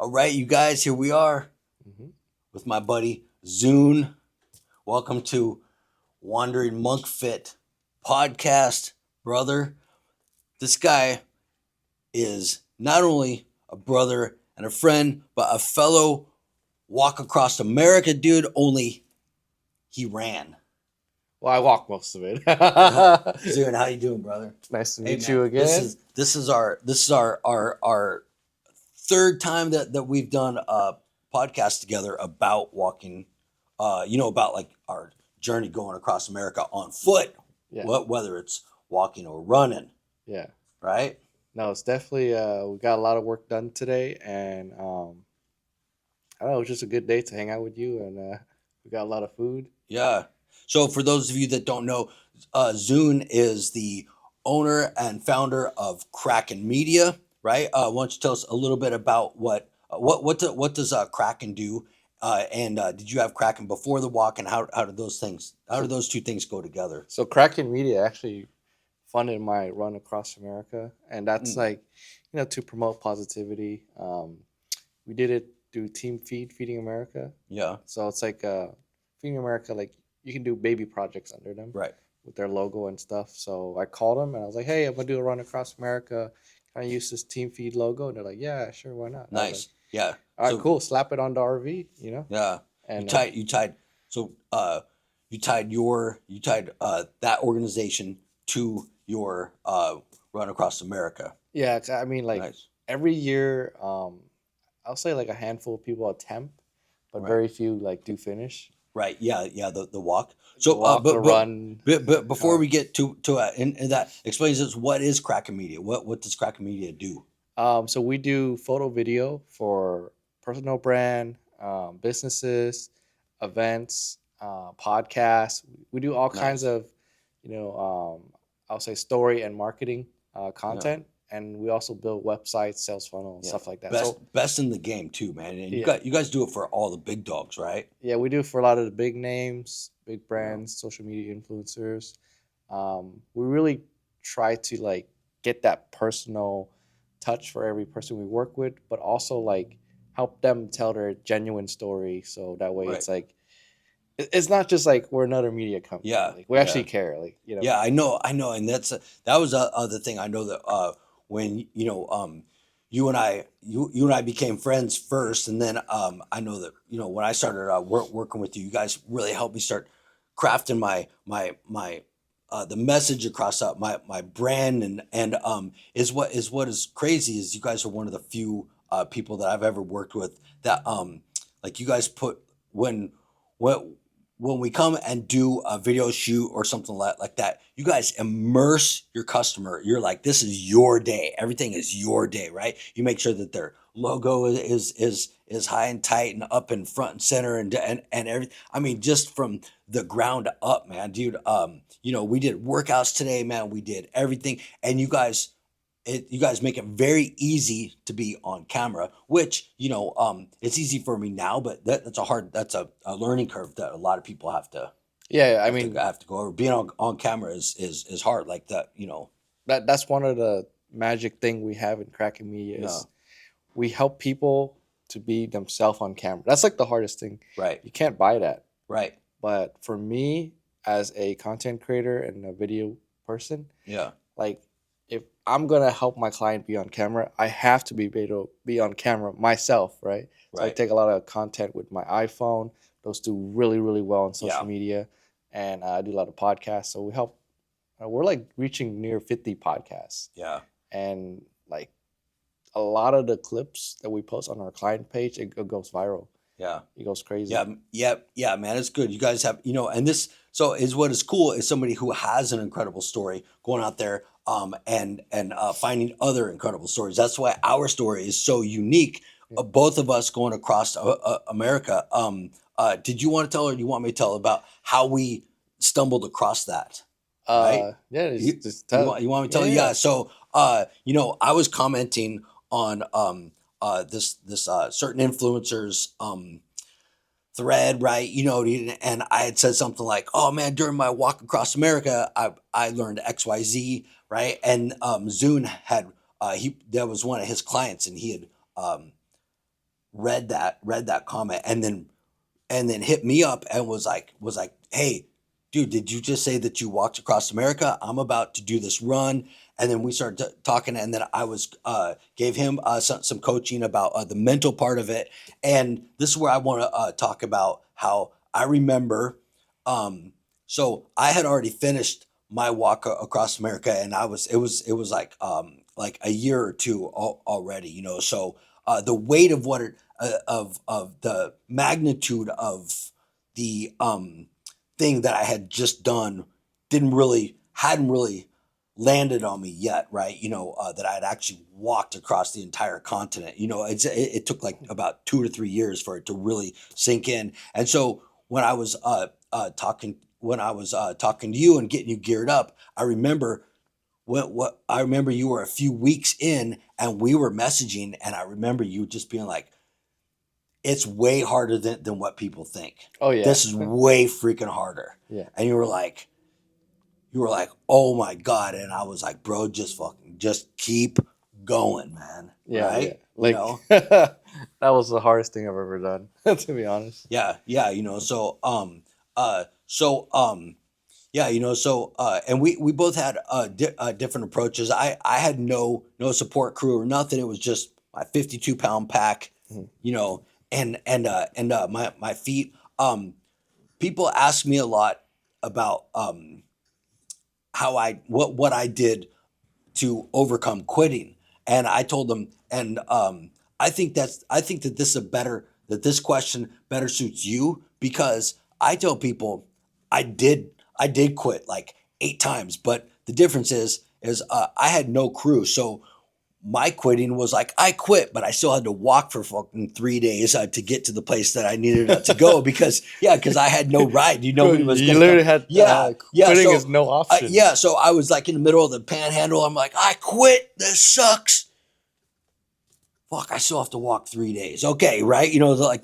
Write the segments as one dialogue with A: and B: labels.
A: All right, you guys, here we are with my buddy Zune. Welcome to Wandering Monk Fit podcast, brother. This guy is not only a brother and a friend, but a fellow walk across America dude, only he ran.
B: Well, I walk most of it.
A: Zune, how you doing, brother?
B: Nice to
A: Hey,
B: meet
A: man,
B: you again.
A: This is our third time that we've done a podcast together about walking, about like our journey going across America on foot,
B: Yeah,
A: whether it's walking or running,
B: yeah.
A: right?
B: No, it's definitely we got a lot of work done today, and I don't know, it was just a good day to hang out with you, and we got a lot of food.
A: Yeah. So for those of you that don't know, Zune is the owner and founder of Kraken Media, right? Why don't you tell us a little bit about what does Kraken do? And did you have Kraken before the walk, and how did
B: So,
A: those two things go together?
B: so Kraken Media actually funded my run across America, and that's
A: Mm,
B: like, to promote positivity. We did it through Team Feeding America.
A: yeah,
B: So it's like Feeding America, like you can do baby projects under them
A: right.
B: with their logo and stuff. So I called them and I was like, "Hey, I'm gonna do a run across America. Can I use this Team Feed logo?" And they're like, "Yeah, sure, why not?" And I was like,
A: Nice. Yeah.
B: "All right,
A: So
B: cool. Slap it on the RV,
A: yeah,
B: And
A: so you tied that organization to your run across America.
B: yeah, I mean, like
A: Nice.
B: every year, I'll say like a handful of people attempt, but
A: Right.
B: very few like do finish
A: Right. Yeah. Yeah. The walk.
B: the
A: So,
B: walk, the run.
A: but before
B: However.
A: we get to and that explains us what is Kraken Media. What does Kraken Media do?
B: So we do photo video for personal brand, businesses, events, podcasts. We do all kinds
A: Nice.
B: of, I'll say story and marketing
A: Yeah.
B: content, and we also build websites, sales funnel, and
A: Yeah.
B: stuff like that. So
A: Best in the game too, man. And
B: yeah,
A: you guys do it for all the big dogs, right?
B: yeah, we do it for a lot of the big names, big
A: Yeah.
B: brands, social media influencers. We really try to like get that personal touch for every person we work with, but also like help them tell their genuine story. So that way,
A: Right.
B: it's like it's not just like we're another media company.
A: Yeah.
B: Like we
A: Yeah.
B: actually care. Like.
A: Yeah, I know, and that was the other thing. I know that when you and I became friends first, and then I know that when I started working with you, you guys really helped me start crafting my the message across my brand, and is what is crazy is you guys are one of the few people that I've ever worked with that like you guys put when when we come and do a video shoot or something like that, you guys immerse your customer. You're like, this is your day. Everything is your day, right? You make sure that their logo is high and tight and up and front and center and everything. I mean, just from the ground up, man, dude. We did workouts today, man. We did everything, and you guys make it very easy to be on camera, which it's easy for me now, but that's a learning curve that a lot of people
B: Yeah, I mean
A: have to go over. Being on camera is hard like that,
B: that's one of the magic thing we have in Kraken Media
A: yeah,
B: is we help people to be themselves on camera. That's like the hardest thing.
A: right,
B: You can't buy that.
A: right,
B: But for me, as a content creator and a video person,
A: yeah,
B: like if I'm gonna help my client be on camera, I have to be able to be on camera myself, right? So I
A: right,
B: take a lot of content with my iPhone. Those do really, really well on
A: yeah,
B: social media, and I do a lot of podcasts. So we help. We're like reaching near 50 podcasts,
A: yeah,
B: and like a lot of the clips that we post on our client page, it goes viral.
A: yeah.
B: It goes crazy.
A: Yeah, yeah, man, it's good. You guys have, and this so is what is cool is somebody who has an incredible story going out there, and finding other incredible stories. That's why our story is so unique.
B: Yeah.
A: Both of us going across America. Did you want to tell, or do you want me to tell about how we stumbled across that? Right?
B: Yeah,
A: You,
B: just tell.
A: you want me to tell
B: Yeah,
A: you?
B: yeah.
A: Yeah. So, I was commenting on this certain influencers thread, right? And I had said something like, "Oh man, during my walk across America, I learned X Y Z," right? And Zune had he that was one of his clients, and he had read that comment and then hit me up and was like, hey, dude, did you just say that you walked across America? I'm about to do this run. And then we started talking, and then I was gave him some coaching about the mental part of it. And this is where I want to talk about how I remember. So I had already finished my walk across America, and it was like a year or two already, you know. So the weight of what it of the magnitude of the thing that I had just done hadn't really landed on me yet, right? You know, that I had actually walked across the entire continent. You know, it took like about 2 to 3 years for it to really sink in. And so when I was talking to you and getting you geared up, I remember what I remember you were a few weeks in and we were messaging, and I remember you just being like, it's way harder than what people think.
B: Oh yeah.
A: This is way freaking harder.
B: Yeah.
A: And you were like, oh my God. And I was like, bro, just keep going, man.
B: Yeah,
A: right?
B: yeah. Like,
A: you know?
B: that was the hardest thing I've ever done, to be honest.
A: Yeah, you know, yeah, you know, and we both had different approaches. I had no support crew or nothing. It was just my 52-pound pack,
B: Mhm.
A: you know, and my feet. People ask me a lot about what I did to overcome quitting, and I told them, and I think that this question better suits you, because I tell people I did quit like 8 times, but the difference is I had no crew, so my quitting was like I quit, but I still had to walk for fucking 3 days to get to the place that I needed to go, because I had no ride. Nobody was
B: You
A: gonna
B: literally
A: come.
B: had
A: Yeah.
B: quitting
A: So
B: is no option.
A: yeah, so I was like in the middle of the Panhandle. I'm like, I quit. This sucks. Fuck, I still have to walk 3 days. Okay, right? You know, like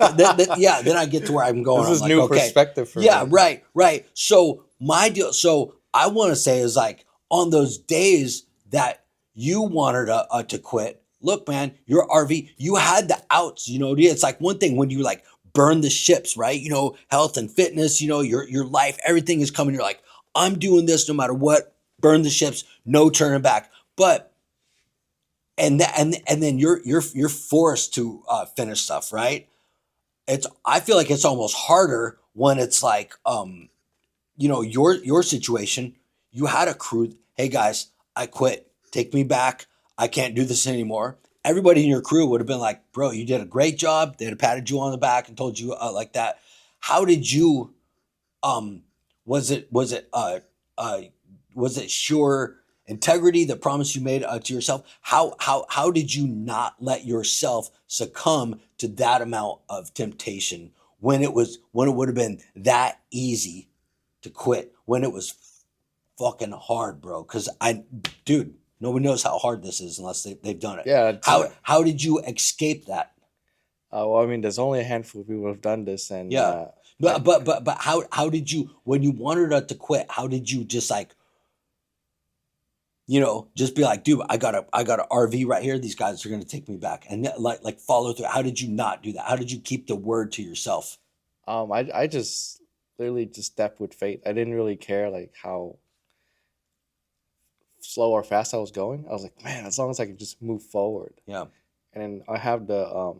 A: yeah. Then I get to where I'm going.
B: This
A: I'm
B: is
A: like,
B: new
A: okay,
B: perspective for
A: yeah,
B: me.
A: right. So my deal. So I want to say is like, on those days that you wanted to quit. Look, man, your RV, you had the outs. You know, it's like one thing when you like burn the ships, right? You know, health and fitness. You know, your life, everything is coming. You're like, I'm doing this no matter what. Burn the ships, no turning back. But and then you're forced to finish stuff, right? I feel like it's almost harder when it's like you know, your situation. You had a crew. Hey guys, I quit. Take me back. I can't do this anymore. Everybody in your crew would have been like, bro, you did a great job. They'd have patted you on the back and told you like that. How did you um was it uh was it sure integrity, the promise you made to yourself? How did you not let yourself succumb to that amount of temptation when it would have been that easy to quit, when it was fucking hard, bro? Because dude, nobody knows how hard this is unless they've done it.
B: Yeah.
A: How did you escape that?
B: Well, I mean, there's only a handful of people who have done this, and
A: Yeah. But how did you, when you wanted to quit, how did you just like, you know, just be like, dude, I got an RV right here. These guys are gonna take me back, and like follow through. How did you not do that? How did you keep the word to yourself?
B: I just literally just stepped with fate. I didn't really care like how slow or fast I was going. I was like, man, as long as I can just move forward.
A: Yeah.
B: And then I have the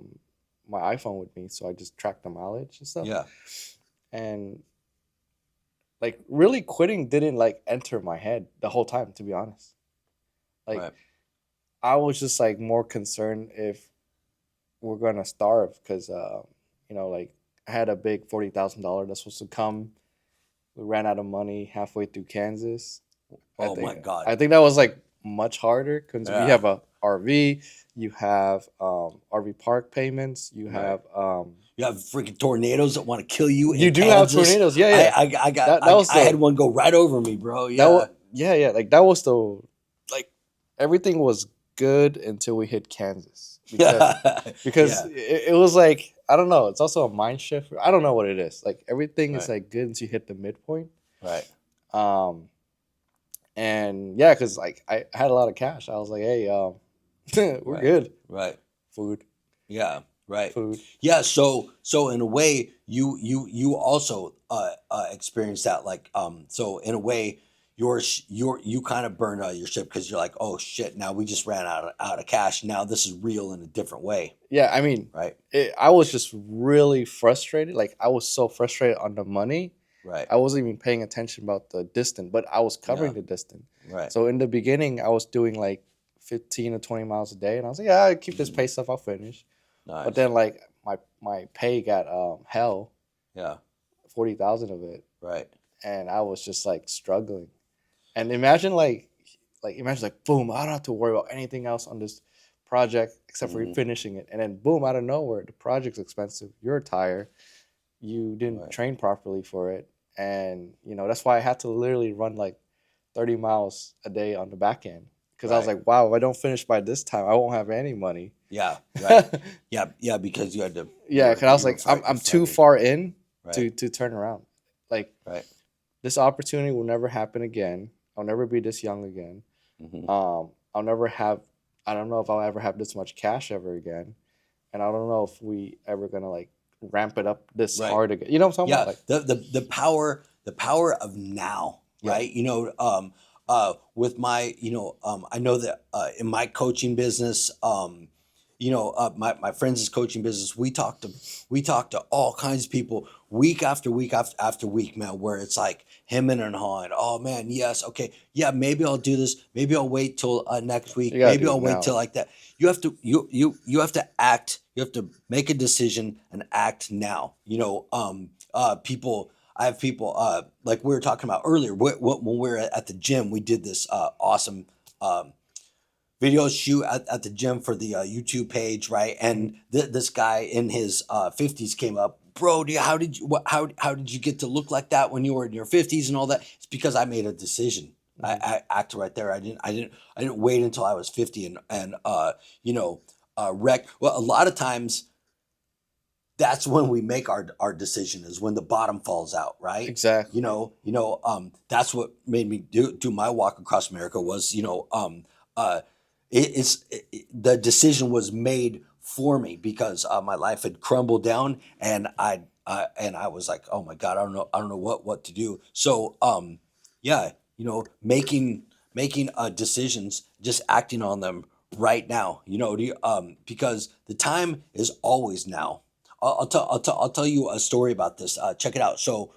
B: my iPhone with me, so I just track the mileage and stuff.
A: Yeah.
B: And like really quitting didn't like enter my head the whole time, to be honest. Like
A: Right.
B: I was just like more concerned if we're gonna starve, because you know, like I had a big $40,000 that's supposed to come. We ran out of money halfway through Kansas.
A: Oh my God.
B: I think that was like much harder because we
A: Yeah.
B: have a RV, you have RV park payments, you
A: Right.
B: have
A: You have freaking tornadoes that want to kill you.
B: you
A: in
B: do have
A: Kansas.
B: tornadoes, yeah.
A: I had one go right over me, bro. Yeah.
B: Yeah. Like that was the like everything was good until we hit Kansas, because it was like, I don't know. It's also a mind shift. I don't know what it is. Like everything is
A: Right.
B: like good until you hit the midpoint.
A: Right.
B: And yeah, because like I had a lot of cash. I was like, hey, we're
A: Right.
B: good.
A: Right.
B: Food.
A: Yeah. Right.
B: food.
A: Yeah. So in a way, you also experience that. Like so in a way, you kind of burn out your ship because you're like, oh shit, now we just ran out of cash. Now this is real in a different way.
B: Yeah, I mean,
A: Right.
B: I was just really frustrated. Like I was so frustrated on the money.
A: Right.
B: I wasn't even paying attention about the distance, but I was
A: Yeah.
B: covering the distance.
A: Right.
B: So in the beginning, I was doing like 15 to 20 miles a day, and I was like, yeah, I keep this
A: Mhm.
B: pace up, I'll finish. But
A: Nice.
B: then like my pay got hell,
A: Yeah.
B: 40,000 of it,
A: Right.
B: and I was just like struggling. And imagine imagine like boom, I don't have to worry about anything else on this project except for
A: Hmm.
B: finishing it, and then boom, out of nowhere, the project's expensive. You're tired. You didn't
A: Right.
B: train properly for it, and that's why I had to literally run like 30 miles a day on the back end because I was
A: Right.
B: like, wow, if I don't finish by this time, I won't have any money.
A: Yeah. Right. Yeah. Yeah. Because you had to.
B: Yeah, because I was
A: You were
B: like, I'm too
A: fighting.
B: far in
A: Right.
B: to turn around. Like
A: Right.
B: this opportunity will never happen again. I'll never be this young again.
A: Hmm.
B: I'll never have. I don't know if I'll ever have this much cash ever again, and I don't know if we ever gonna like ramp it up this
A: Right.
B: hard again. You know what I'm talking
A: Yeah.
B: about? Like,
A: The power of now.
B: yeah,
A: Right. With my I know that in my coaching business, my friends' coaching business, we talk to all kinds of people week after week after week, man, where it's like hemming and hawing. Oh man, yes, okay, yeah, maybe I'll do this. Maybe I'll wait till next
B: you
A: week.
B: gotta
A: Maybe
B: do it
A: I'll wait
B: now.
A: till like that. You have to act. You have to make a decision and act now. People. I have people like we were talking about earlier. When we were at the gym, we did this awesome video shoot at the gym for the YouTube page, right?
B: Mhm.
A: And this guy in his 50s came up, bro. How did you get to look like that when you were in your 50s and all that? It's because I made a decision.
B: Mhm.
A: I acted right there. I didn't wait until I was 50 and wreck. Well, a lot of times that's when we make our decision is when the bottom falls out, right?
B: Exactly.
A: That's what made me do my walk across America was, uh, the decision was made for me because my life had crumbled down and I was like, oh my God, I don't know what to do. So, yeah, making decisions, just acting on them right now, because the time is always now. I'll tell you a story about this. Check it out. So,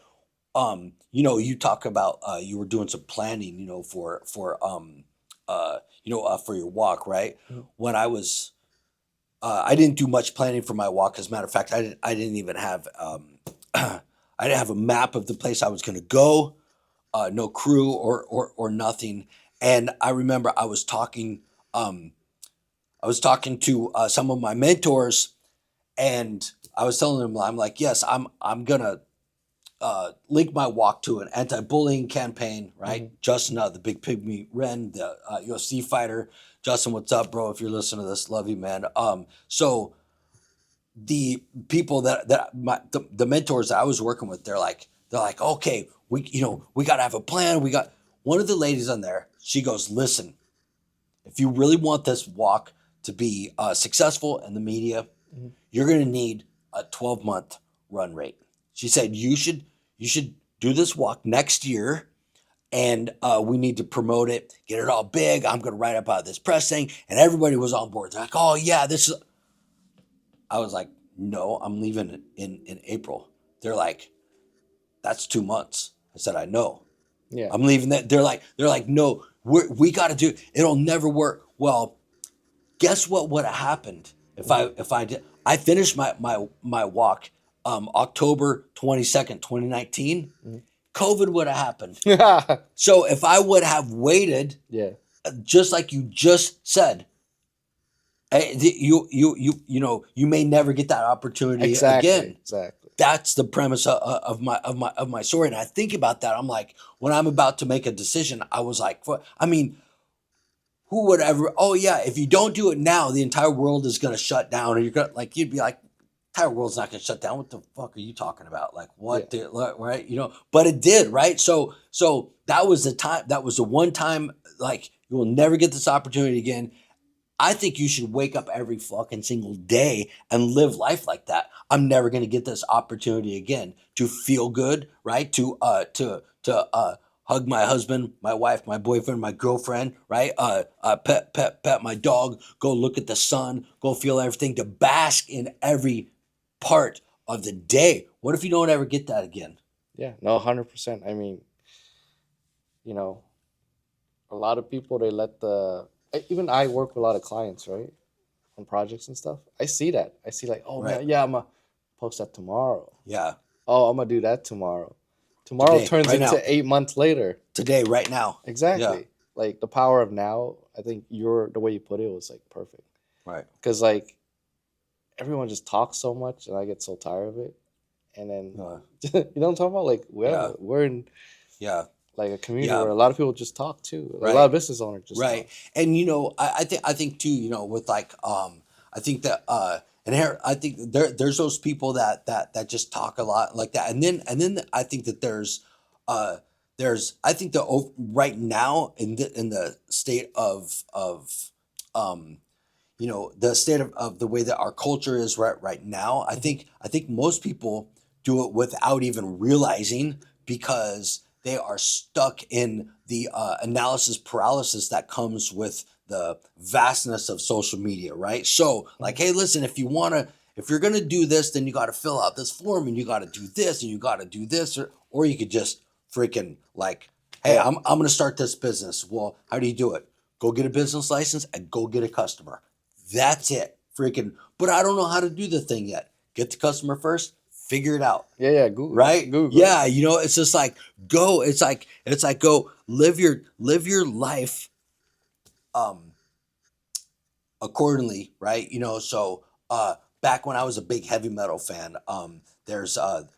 A: you talk about you were doing some planning, for your walk, right?
B: Mhm.
A: When I didn't do much planning for my walk. As a matter of fact, I didn't even have I didn't have a map of the place I was going to go, no crew or nothing. And I remember um, I was talking to some of my mentors, and I was telling them, I'm like, yes, I'm gonna link my walk to an anti-bullying campaign, right?
B: Mhm.
A: Justin, the big pygmy Ren, the UFC fighter. Justin, what's up, bro? If you're listening to this, love you, man. So the people the mentors that I was working with, they're like, okay, we got to have a plan. We got one of the ladies on there. She goes, listen, if you really want this walk to be successful in the media,
B: Mhm.
A: you're going to need a 12-month run rate. She said you should do this walk next year, and we need to promote it, get it all big. I'm going to write about this press thing, and everybody was on board. They're like, oh yeah, this is. I was like, no, I'm leaving in April. They're like, that's 2 months. I said, I know.
B: Yeah.
A: I'm leaving that. They're like, no, we got to do it. It'll never work. Well, guess what would have happened if I did? I finished my walk October 22nd, 2019.
B: Mhm.
A: COVID would have happened.
B: Mhm.
A: So if I would have waited,
B: Yeah.
A: just like you just said, you may never get that opportunity
B: Exactly.
A: again.
B: Exactly.
A: That's the premise of my story. And I think about that. I'm like, when I'm about to make a decision, I was like, I mean, who would ever? Oh yeah, if you don't do it now, the entire world is going to shut down, or you'd be like, entire world's not going to shut down. What the fuck are you talking about? Like
B: Yeah.
A: what? Right? But it did, right? So that was the time. That was the one time. Like you will never get this opportunity again. I think you should wake up every fucking single day and live life like that. I'm never gonna get this opportunity again to feel good, right? To hug my husband, my wife, my boyfriend, my girlfriend, right? Pet my dog, go look at the sun, go feel everything, to bask in every part of the day. What if you don't ever get that again?
B: Yeah, no, 100%. I mean, you know, a lot of people, they let even I work with a lot of clients, right? On projects and stuff. I see that. I see like, oh
A: Right.
B: man, yeah, I'm gonna post that tomorrow.
A: Yeah.
B: Oh, I'm gonna do that tomorrow. Tomorrow
A: Today,
B: turns
A: right
B: into
A: now.
B: 8 months later.
A: Today, right now. Yeah.
B: Exactly. Like the power of now. I think the way you put it was like perfect.
A: Right.
B: Because like everyone just talks so much, and I get so tired of it. And then you know what I'm talking about? Like
A: Yeah.
B: we're in
A: Yeah.
B: like a community
A: Yeah.
B: where a lot of people just talk too. A lot
A: Right.
B: of business owners just
A: Right.
B: talk.
A: And I think too, with like I think that and here I think there's those people that just talk a lot like that. And then I think that there's I think that right now in the state of um the state of the way that our culture is right now, I think most people do it without even realizing, because they are stuck in the analysis paralysis that comes with the vastness of social media, right? So like, hey, listen, if you're gonna do this, then you got to fill out this form, and you got to do this, and you got to do this, or you could just freaking like, hey,
B: Yeah.
A: I'm gonna start this business. Well, how do you do it? Go get a business license and go get a customer. That's it. Freaking, but I don't know how to do the thing yet. Get the customer first, figure it out.
B: Yeah, Google.
A: Right?
B: Google.
A: Yeah, it's just like go, it's like go live your life um accordingly, right? So back when I was a big heavy metal fan, there's a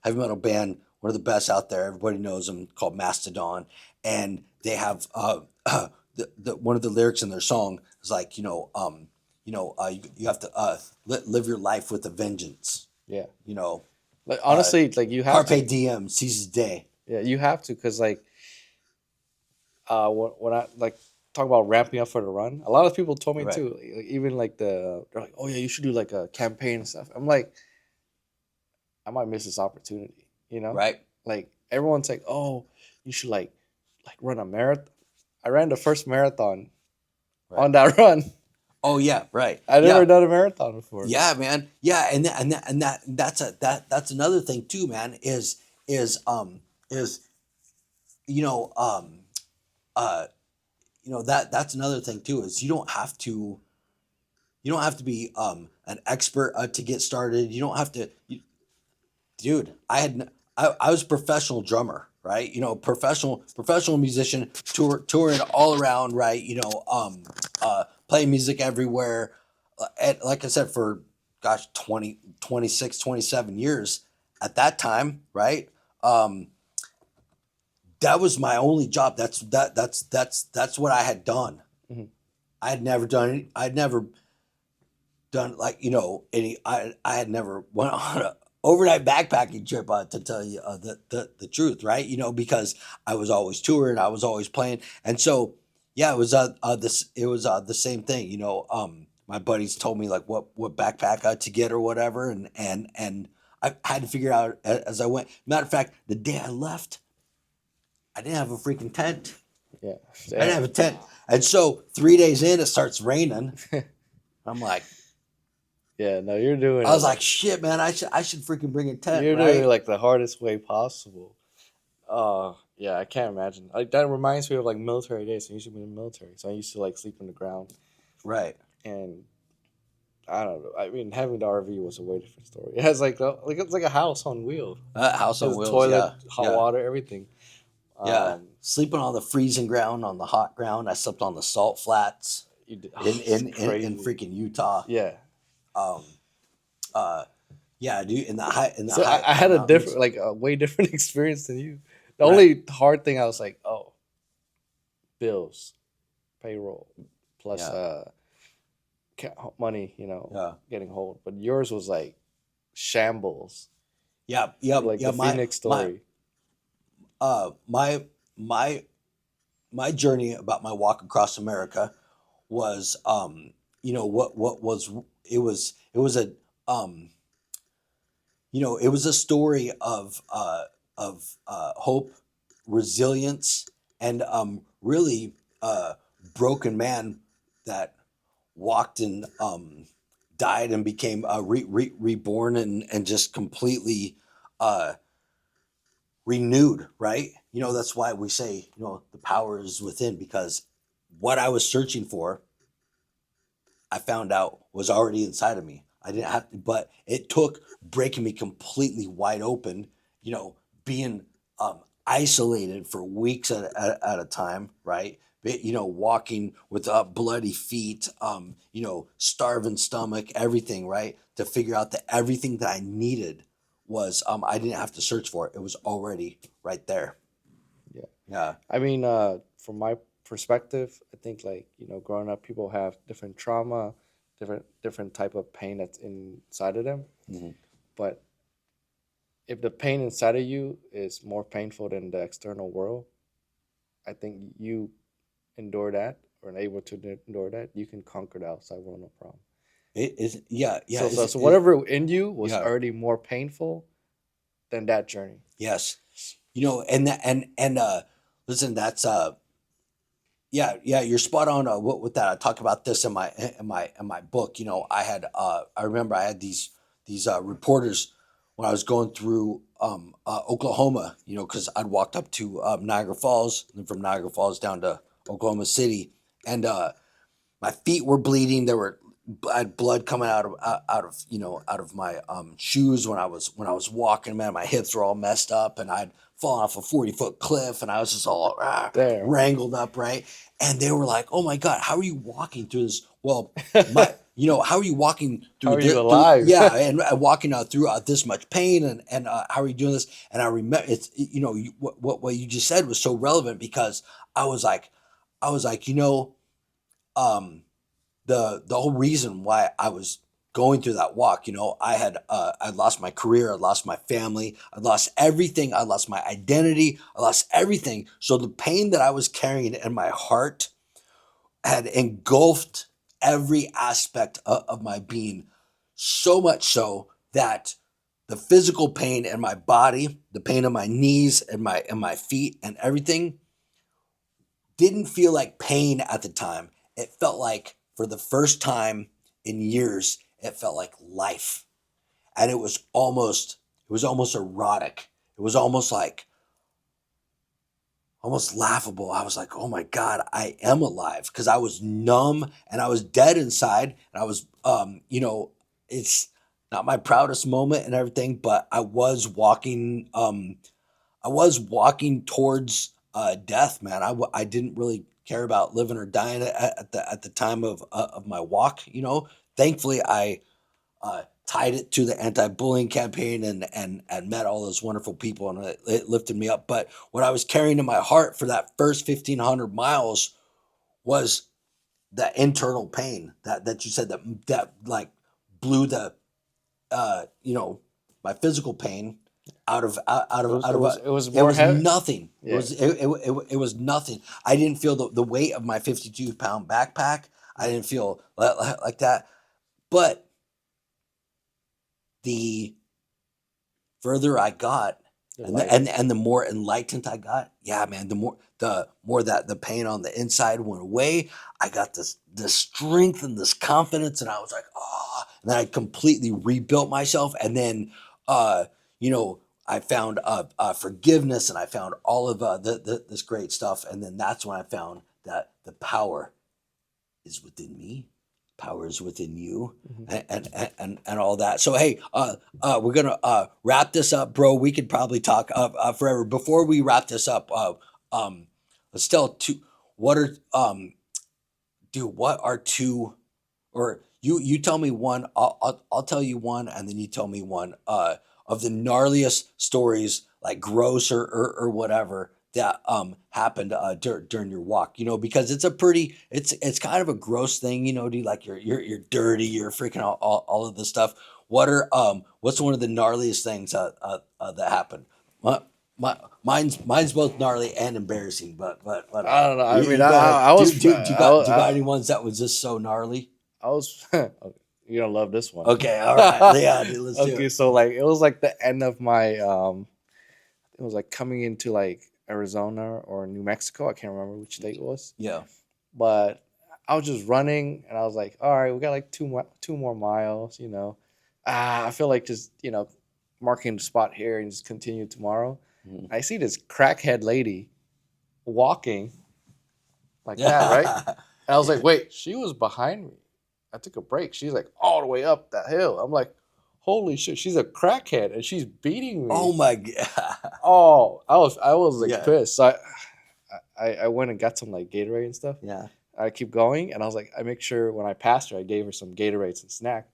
A: heavy metal band, one of the best out there. Everybody knows them, called Mastodon, and they have the one of the lyrics in their song is like, you have to live your life with a vengeance.
B: Yeah.
A: You know,
B: Like honestly, like you have
A: Carpe
B: to.
A: diem, seize the day.
B: Yeah, you have to, because like when I like talk about ramping up for the run, a lot of people told me
A: Right.
B: too. Like, even like they're like, oh yeah, you should do like a campaign and stuff. I'm like, I might miss this opportunity.
A: Right.
B: Like everyone's like, oh, you should like run a marathon. I ran the first marathon
A: Right.
B: on that run.
A: Oh yeah, right.
B: I
A: Yeah.
B: never done a marathon before.
A: Yeah, man. Yeah, that's another thing too, man. Is you know uh that's another thing too. Is you don't have to be an expert to get started. You don't have to. Dude, I was a professional drummer, right? Professional musician, touring all around, right? Playing music everywhere. And like I said, for gosh, 20, 26, 27 years at that time, right? That was my only job. That's what I had done.
B: Mhm.
A: I'd never done like any. I had never went on a overnight backpacking trip, to tell you the truth, right? Because I was always touring, I was always playing, and so yeah, it was the same thing. My buddies told me like what backpack to get or whatever, and I had to figure out as I went. Matter of fact, the day I left, I didn't have a freaking tent.
B: Yeah.
A: I didn't have a tent, and so 3 days in, it starts raining. I'm like.
B: Yeah, no, you're doing
A: I was
B: it.
A: like, shit, man, I should freaking bring a tent,
B: You're
A: right?
B: doing it like the hardest way possible. Yeah, I can't imagine. Like that reminds me of like military days. I used to be in the military, so I used to like sleep on the ground,
A: Right.
B: and I don't know. I mean, having the RV was a way different story. It has it's like a house on wheels.
A: House
B: It
A: on
B: has a
A: wheels,
B: toilet,
A: yeah.
B: hot
A: Yeah.
B: water, everything.
A: Yeah. Sleeping on the freezing ground, on the hot ground. I slept on the salt flats
B: You did,
A: in
B: crazy.
A: freaking Utah.
B: Yeah.
A: Um, yeah, dude, in the high
B: So I had a
A: mountains.
B: different, like a way different experience than you. The
A: Right.
B: only hard thing I was like, oh, bills, payroll, plus money,
A: Yeah.
B: getting hold. But yours was like shambles,
A: Yeah.
B: like
A: Yeah.
B: the Phoenix story.
A: My journey about my walk across America was what was it was a um it was a story of hope, resilience, and really broken man that walked and died and became reborn and just completely uh, renewed. Right? That's why we say the power is within, because what I was searching for, I found out was already inside of me. I didn't have to, but it took breaking me completely wide open, being isolated for weeks at a time, right? Walking with bloody feet, starving stomach, everything, right? To figure out that everything that I needed was, I didn't have to search for it. It was already right there.
B: Yeah.
A: Yeah.
B: I mean, from my perspective, I think like growing up, people have different trauma, different type of pain that's inside of them.
A: Mhm.
B: But if the pain inside of you is more painful than the external world, I think you endure that or are able to endure that, you can conquer the outside world no problem.
A: It is, yeah, yeah,
B: So whatever in you was
A: yeah,
B: already more painful than that journey.
A: yes. And that, and listen, that's yeah, yeah, you're spot on with that. I talk about this in my book. I remember I had these reporters when I was going through Oklahoma. Because I'd walked up to Niagara Falls, and from Niagara Falls down to Oklahoma City, and my feet were bleeding. I had blood coming out of my shoes when I was walking. Man, my hips were all messed up, and I'd fallen off a 40-foot cliff, and I was just all
B: There.
A: wrangled up, right? And they were like, "Oh my God, how are you walking through this?" Well, how are you walking
B: How
A: through
B: are you
A: this?
B: alive?
A: Yeah, and walking out through this much pain, and how are you doing this? And I remember it's what you just said was so relevant, because I was like, um, the whole reason why I was going through that walk, I'd lost my career, I lost my family, I lost everything, I lost my identity, I lost everything. So the pain that I was carrying in my heart had engulfed every aspect of my being, so much so that the physical pain in my body, the pain in my knees and my feet and everything, didn't feel like pain at the time. It felt like, for the first time in years, it felt like life. And it was almost erotic. It was almost laughable. I was like, "Oh my God, I am alive," because I was numb and I was dead inside. And I was, it's not my proudest moment and everything, but I was walking towards death, man. I didn't really care about living or dying at the time of my walk. Thankfully, I tied it to the anti-bullying campaign and met all those wonderful people, and it lifted me up. But what I was carrying in my heart for that first 1,500 miles was that internal pain that you said that like blew the my physical pain out of out
B: It
A: of
B: was
A: out
B: it
A: of
B: was
A: a
B: it was
A: it
B: more
A: was
B: heavy.
A: nothing. It
B: Yeah.
A: was it was nothing. I didn't feel the weight of my 52-pound backpack. I didn't feel like that. But the further I got,
B: The
A: and the,
B: lighter.
A: and the more enlightened I got, yeah, man, the more that the pain on the inside went away. I got this strength and this confidence, and I was like, oh, and then I completely rebuilt myself, and then uh, I found forgiveness, and I found all of this great stuff, and then that's when I found that the power is within me, power is within you,
B: Mhm.
A: and all that. So hey, we're gonna wrap this up, bro. We could probably talk forever. Before we wrap this up, let's tell two. What are dude? What are two? Or you tell me one. I'll tell you one, and then you tell me one. Of the gnarliest stories, like gross or whatever, that happened during your walk. Because it's kind of a gross thing. Dude, like you're dirty, you're freaking all of this stuff. What's one of the gnarliest things that happened? What? mine's both gnarly and embarrassing, but
B: I don't know. I mean,
A: go ahead.
B: I was,
A: Do you got any ones that was just so gnarly?
B: I was. You're gonna love this one.
A: Okay, all right, yeah, dude, let's do
B: Okay,
A: it.
B: so like it was like the end of my it was like coming into like Arizona or New Mexico. I can't remember which state it was,
A: Yeah,
B: but I was just running and I was like, all right, we got like two more miles. I feel like just marking the spot here and just continue tomorrow.
A: Mhm.
B: I see this crackhead lady walking like that, right?
A: yeah,
B: And I was like, wait, she was behind me. I took a break. She's like all the way up that hill. I'm like, holy shit, she's a crackhead and she's beating me.
A: Oh my god.
B: Oh, I was like
A: Yeah.
B: pissed. So I went and got some like Gatorade and stuff.
A: Yeah.
B: I keep going and I was like, I make sure when I passed her, I gave her some Gatorades and snack.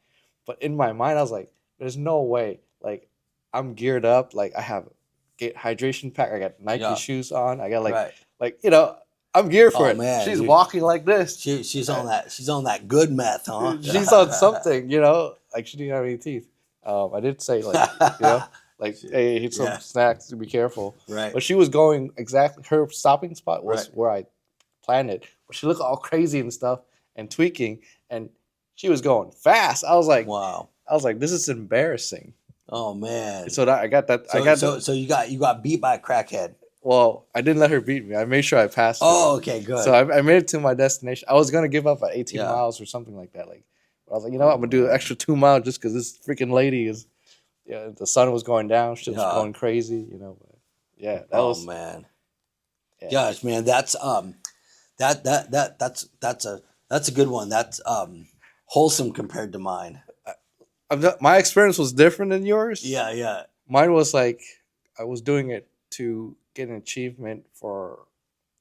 B: But in my mind, I was like, there's no way. Like, I'm geared up. Like, I have hydration pack. I got Nike
A: Yeah.
B: shoes on. I got
A: Right.
B: I'm geared for
A: Oh,
B: it.
A: man,
B: She's
A: dude.
B: walking like this.
A: She's on that. She's on that good meth, huh?
B: She's on something, like she didn't have any teeth. I did say like, like, hey, eat some
A: Yeah.
B: snacks to be careful.
A: Right.
B: But she was going exactly, her stopping spot was
A: Right.
B: where I planned it. But she looked all crazy and stuff and tweaking, and she was going fast. I was like,
A: Wow.
B: this is embarrassing.
A: Oh man.
B: So that I got that.
A: So you got beat by a crackhead.
B: Well, I didn't let her beat me. I made sure I passed her.
A: Oh, okay, good.
B: So I made it to my destination. I was gonna give up at 18
A: Yeah.
B: miles or something like that. Like, I was like, you know what? I'm gonna do an extra 2 miles just because this freaking lady is. Yeah, the sun was going down. She was
A: Yeah.
B: going crazy. But yeah, that
A: oh
B: was.
A: man.
B: Yeah.
A: Gosh, man, that's that's a good one. That's wholesome compared to mine.
B: My experience was different than yours.
A: Yeah, yeah.
B: Mine was like I was doing it to get an achievement for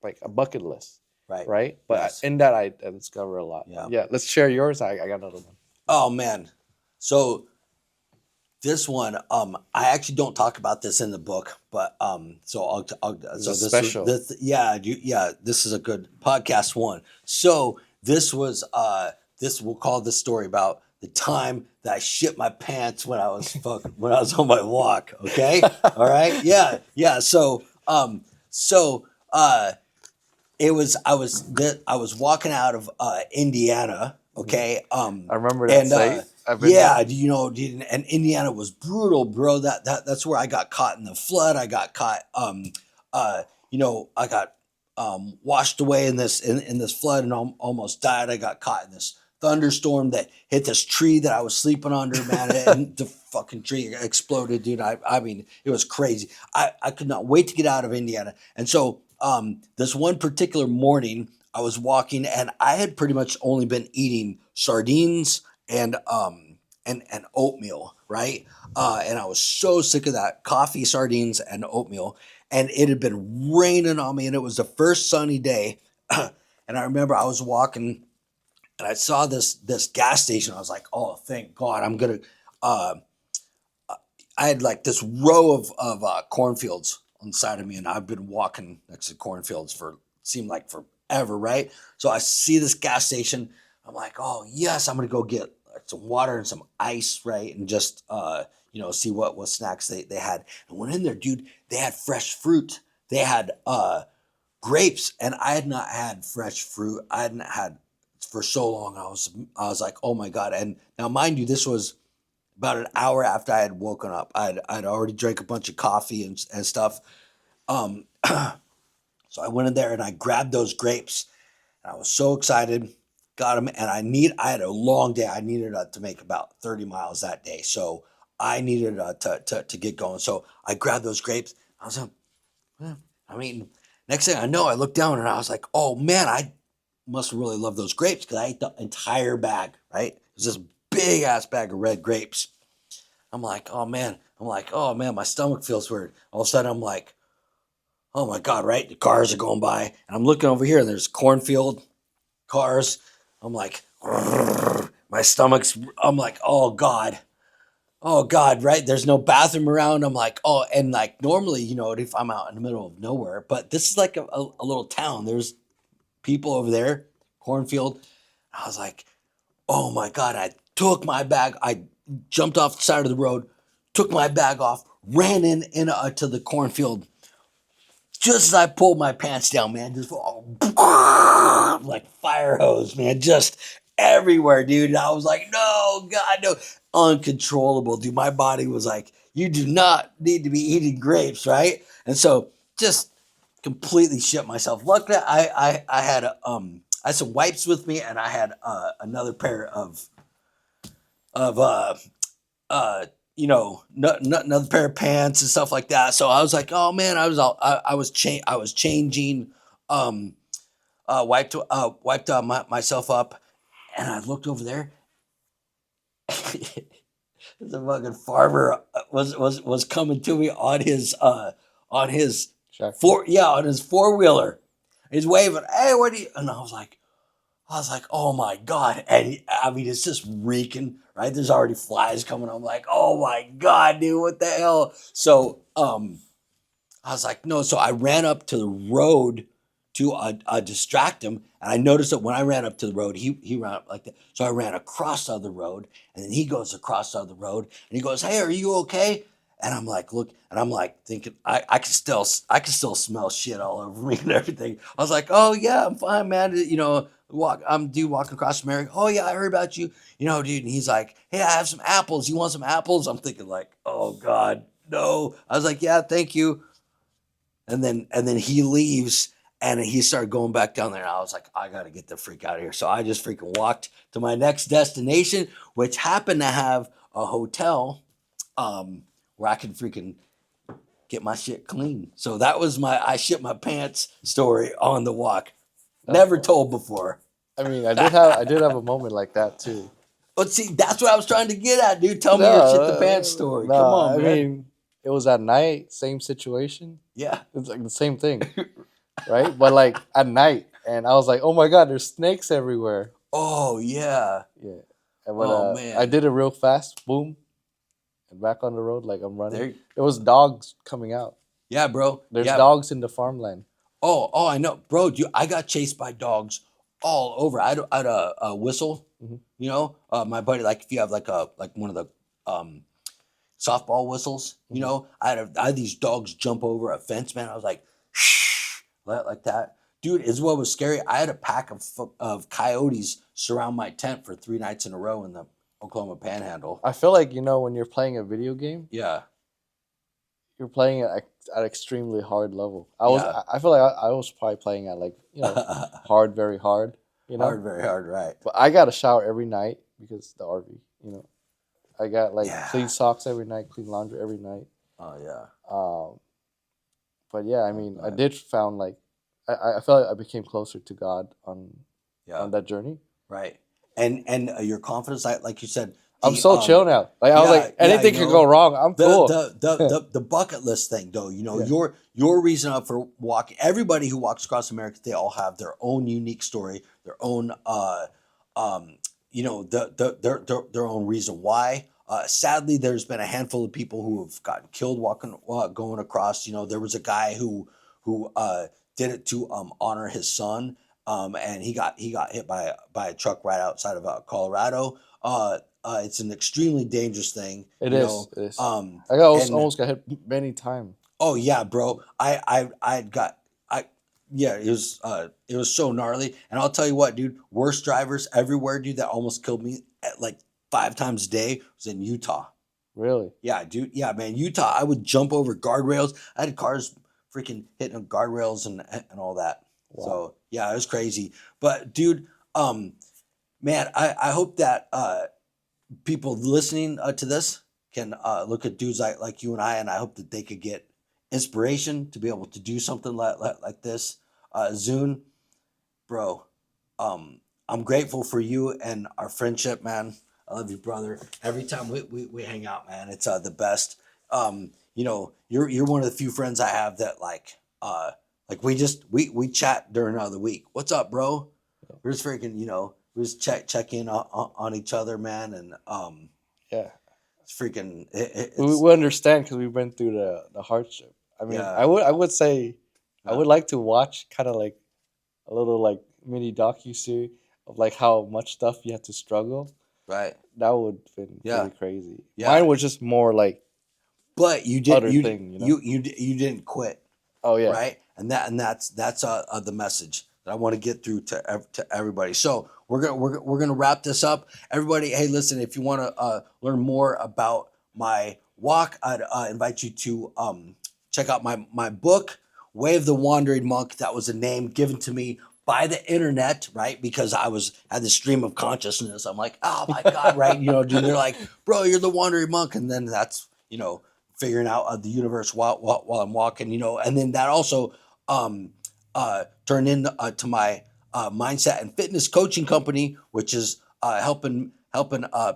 B: like a bucket list,
A: Right.
B: right? But
A: Yes.
B: in that, I discovered a lot.
A: Yeah.
B: Yeah. Let's share yours. I got another one.
A: Oh man. So this one, I actually don't talk about this in the book, but so
B: It's a special.
A: This is a good podcast one. So this was we'll call this story about the time that I shit my pants when I was on my walk. Okay, all right, yeah. So it was I was walking out of Indiana. Okay,
B: I remember that
A: and
B: site. I've been
A: yeah,
B: there.
A: dude, and Indiana was brutal, bro. That's where I got caught in the flood. I got caught, I got washed away in this flood and almost died. I got caught in this thunderstorm that hit this tree that I was sleeping under, man, and the fucking tree exploded, dude. I mean, it was crazy. I could not wait to get out of Indiana, and so this one particular morning, I was walking, and I had pretty much only been eating sardines and oatmeal, right? And I was so sick of that coffee, sardines, and oatmeal. And it had been raining on me, and it was the first sunny day. And I remember I was walking, and I saw this gas station. I was like, "Oh, thank God! I'm gonna." I had like this row of cornfields on the side of me, and I've been walking next to cornfields for seemed like forever, right? So I see this gas station. I'm like, oh yes, I'm gonna go get some water and some ice, right? And just see what snacks they had. And went in there, dude, they had fresh fruit. They had grapes, and I had not had fresh fruit. I hadn't had for so long. I was like, oh my God. And now mind you, this was about an hour after I had woken up. I'd already drank a bunch of coffee and stuff. So I went in there and I grabbed those grapes, and I was so excited. Got them, and I had a long day. I needed to make about 30 miles that day, so I needed to get going. So I grabbed those grapes. I was like, next thing I know, I looked down and I was like, oh man, I must really love those grapes because I ate the entire bag. Right, it was this big ass bag of red grapes. I'm like, oh man, my stomach feels weird. All of a sudden, I'm like, oh my God, right? The cars are going by, and I'm looking over here, and there's cornfield cars. I'm like, my stomach's, I'm like, oh God, right? There's no bathroom around. I'm like, oh, and like normally, if I'm out in the middle of nowhere, but this is like a little town. There's people over there, cornfield. I was like, oh my God, I took my bag. I jumped off the side of the road, took my bag off, ran in to the cornfield. Just as I pulled my pants down, man, just like fire hose, man, just everywhere, dude. And I was like, no, God, no, uncontrollable, dude. My body was like, you do not need to be eating grapes, right? And so just completely shit myself. Luckily, I had I had some wipes with me, and I had another pair of uh, another pair of pants and stuff like that. So I was like, oh man, I was changing, um, wiped myself up, and I looked over there. The fucking farmer was coming to me on his on his 4-wheeler. He's waving, hey, what do you? And I was like, oh my God. And I mean, it's just reeking, right? There's already flies coming. I'm like, oh my God, dude, what the hell? So I was like, no. So I ran up to the road to distract him. And I noticed that when I ran up to the road, he ran up like that. So I ran across the other road, and then he goes across the other road, and he goes, hey, are you okay? And I'm like, look, and I'm like thinking, I can still smell shit all over me and everything. I was like, oh yeah, I'm fine, man. I'm walking across America. Oh yeah, I heard about you. Dude. And he's like, hey, I have some apples. You want some apples? I'm thinking like, oh God, no. I was like, yeah, thank you. And then he leaves, and he started going back down there. And I was like, I gotta get the freak out of here. So I just freaking walked to my next destination, which happened to have a hotel where I could freaking get my shit clean. So that was my I shit my pants story on the walk. Never told before.
B: I mean, I did have a moment like that too.
A: But see, that's what I was trying to get at, dude. Tell me your shit the pants story. Come on, man.
B: I mean, it was at night, same situation.
A: Yeah.
B: It's like the same thing, right? But like at night, and I was like, oh my God, there's snakes everywhere.
A: Oh yeah.
B: Yeah. But, man. I did it real fast. Boom. And back on the road, like I'm running. There was dogs coming out.
A: Yeah, bro.
B: There's dogs in the farmland.
A: Oh, I know, bro. I got chased by dogs all over. I had a whistle. Mm-hmm. My buddy, like if you have like one of the softball whistles, mm-hmm. I had these dogs jump over a fence, man. I was like, shh, like that, dude. Is what was scary. I had a pack of coyotes surround my tent for 3 nights in a row in the Oklahoma Panhandle.
B: I feel like when you're playing a video game,
A: yeah,
B: you're playing it at an extremely hard level. I feel like I was probably playing at like hard, very hard.
A: Hard, very hard, right?
B: But I got a shower every night because the RV. I got like clean socks every night, clean laundry every night.
A: Oh yeah.
B: But yeah, I mean, I did found like I felt like I became closer to God on that journey.
A: Right. And your confidence, like you said,
B: I'm so chill now. Like I was like, anything can go wrong. I'm cool.
A: The bucket list thing, though, your reason up for walking. Everybody who walks across America, they all have their own unique story, their own their own reason why. Sadly, there's been a handful of people who have gotten killed going across. There was a guy who did it to honor his son. And he got hit by a truck right outside of Colorado. It's an extremely dangerous thing.
B: It is. I almost got hit many times.
A: Oh yeah, bro. It was so gnarly. And I'll tell you what, dude. Worst drivers everywhere, dude. That almost killed me at like 5 times a day was in Utah.
B: Really?
A: Yeah, dude. Yeah, man. Utah. I would jump over guardrails. I had cars freaking hitting guardrails and all that. Wow. So yeah, it was crazy. But dude, man, I hope that people listening to this can look at dudes like you and I hope that they could get inspiration to be able to do something like this. Zune, bro, I'm grateful for you and our friendship, man. I love you, brother. Every time we hang out, man, it's the best. You're one of the few friends I have that like we chat during the week. What's up, bro? We're just freaking, we just check in on each other, man, and it's freaking.
B: We understand because we went through the hardship. I mean, I would say I would like to watch kind of like a little like mini docu-series of like how much stuff you had to struggle.
A: Right.
B: That would have been pretty crazy.
A: Yeah.
B: Mine was just more like.
A: But you did. You didn't quit.
B: Oh yeah.
A: Right. that's the message that I want to get through to everybody. So we're gonna wrap this up. Everybody, hey, listen, if you want to learn more about my walk, I'd invite you to check out my book, Way of the Wandering Monk. That was a name given to me by the internet, right? Because I had this stream of consciousness. I'm like, oh my God, right? Dude, they're like, bro, you're the wandering monk. And then that's, figuring out the universe while I'm walking, and then that also turned into to my mindset and fitness coaching company, which is helping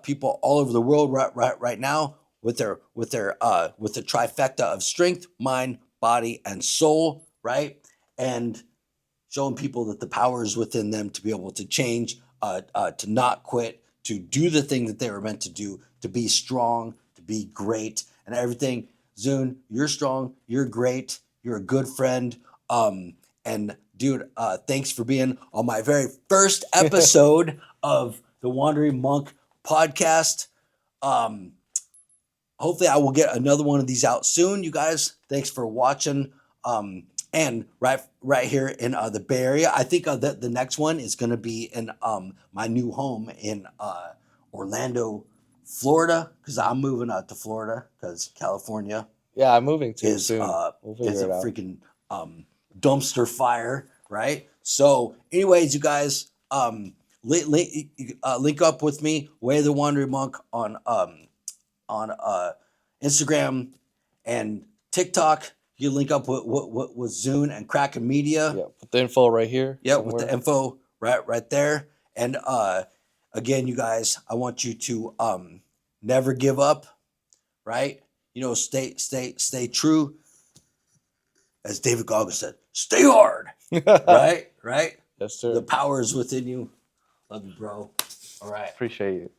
A: people all over the world right now with the trifecta of strength, mind, body, and soul, right? And showing people that the power is within them to be able to change, to not quit, to do the thing that they were meant to do, to be strong, to be great, and everything. Zune, you're strong, you're great, you're a good friend. And dude, thanks for being on my very first episode of the Wandering Monk podcast. Hopefully I will get another one of these out soon, you guys. Thanks for watching. And right here in the Bay Area, I think the next one is going to be in my new home in Orlando, Florida, because I'm moving out to Florida because California
B: Yeah, I'm moving too
A: is
B: soon. We'll figure
A: is a
B: it out.
A: freaking dumpster fire, right? So, anyways, you guys, link up with me, Way of the Wandering Monk, on Instagram and TikTok. You link up with Zune and Kraken Media.
B: Yeah, put the info right here.
A: Yeah, with the info right there. And again, you guys, I want you to never give up, right? Stay true. As David Goggins said, stay hard. Right?
B: Yes, sir.
A: The power is within you. Love you, bro. All right.
B: Appreciate you.